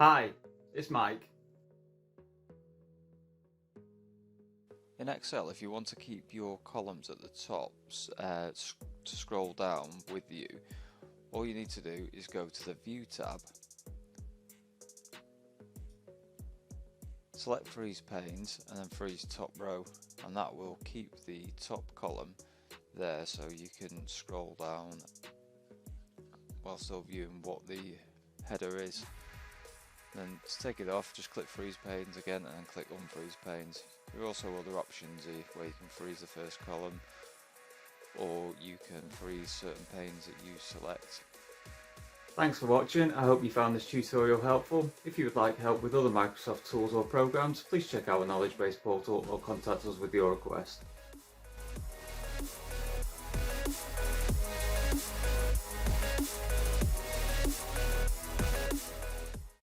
Hi, it's Mike. In Excel, if you want to keep your columns at the top to scroll down with you, all you need to do is go to the View tab, select Freeze Panes and then Freeze Top Row, and that will keep the top column there so you can scroll down while still viewing what the header is. Then to take it off, just click Freeze Panes again and then click Unfreeze Panes. There are also other options where you can freeze the first column, or you can freeze certain panes that you select. Thanks for watching. I hope you found this tutorial helpful. If you would like help with other Microsoft tools or programs, please check out our knowledge base portal or contact us with your request.